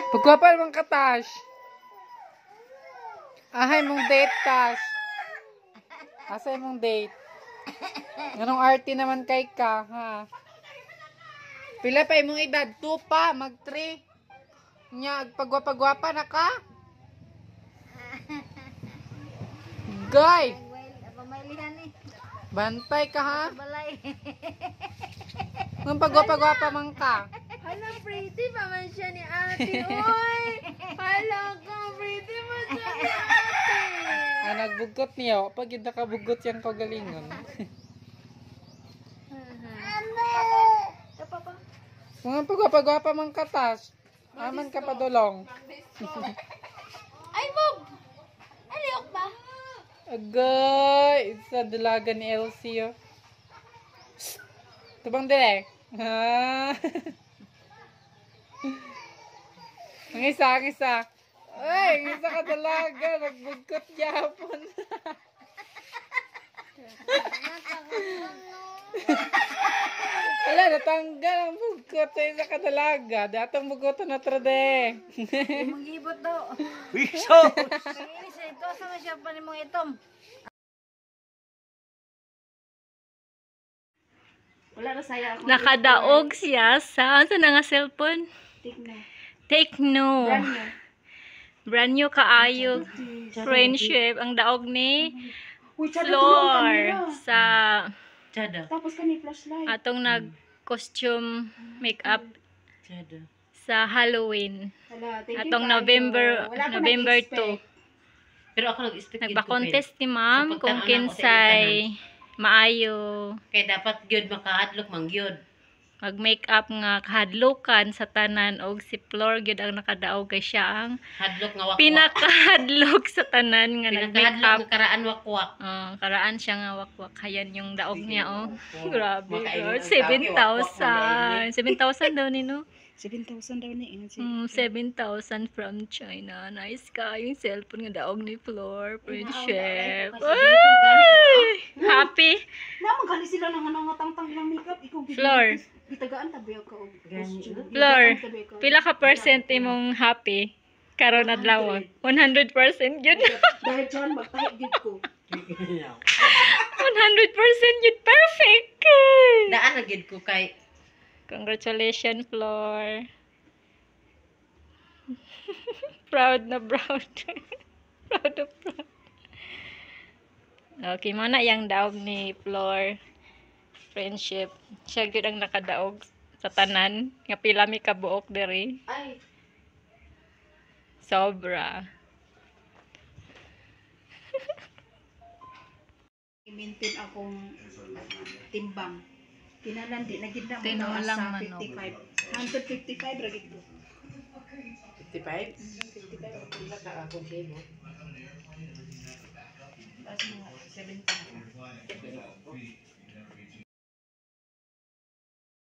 Pagwapa naman ka, Tash. Ahay mong date, Tash. Asay mong date. Anong arty naman kay ka, ha? Pila pa imong edad? 2 pa, mag 3. Nya, pagwapa-gwapa na ka? Guy! Bantay ka, ha? Kung pagwapa-gwapa man ka. Hala, pretty pa man siya ni ate, oy! Hala ka, pretty pa siya ni ate! Ah, nagbugot niya. Pag yun nakabugot yan kagalingon. Kung pagwapa-gwapa man ka, Tash. Aman ka padulong. Ay, Bob! Aliyok ba? Agay! Sa dalaga ni Elsie, oh. Tubang dire. Ha? Ang isa. Ay, ang isa ka dalaga. Nagbugkot yapon. Wala, natanggal ang bugkot sa isa ka dalaga. Datang bugotan na trade. Mag-ibot daw. Wiso! Inis, ito, sama siya pa ni mong itom. Wala na saya ako. Nakadaog siya sa ano na nga cellphone? Tekno. Brand new kaayo. Friendship ang daog ni Floor sa Tapos ka ni flashlight. atong nag-costume makeup sa Halloween. Hala, thank you Atong kayo. November Wala ko November 2. nag-expect. Pero ako nag-expect Nagpa-contest ni ma'am So, kung pagtaan ako sa kinsay maayo Kaya dapat gyud makahadlok man gyud. mag-makeup nga kahadlokan sa tanan og si Floor gyud ang nakadaog kay siya ang Hadlok nga wakwak. pinakahadlok sa tanan nga Pinakahadlok nag-makeup. nga karaan wakwak. Karaan siya nga wakwak. Hayan yung daog niya, oh. Grabe, Makainin girl. ang tao, 7,000. 7,000 daw ni, no? 7,000 daw ni. 7,000 from China. Nice ka. Yung cellphone nga daog ni Floor. Friendship. Ay, Ay! Happy? Naman gali sila nang nangatang-tang ng makeup. Ikaw Floor. Gitagaan tabi ako. Floor. Pila ka percent imong happy? Karon adlaw. 100% yun. Dahil dyan, magtahit gid ko. 100% yun. Perfect! Daan na gyud ko kay Congratulations, Floor. Proud na proud. Proud na proud. Okay, mana yang daog ni Floor. Friendship. Siya gyud ang nakadaog sa tanan. Nga pila mi kabuok diri. ay Sobra. I-maintain akong timbang. Kinalan di na gid na mo Tinulang sa manok. 55. 155 ra gid ko. 55. 55 pila ka ako mo. Tapos mga 70.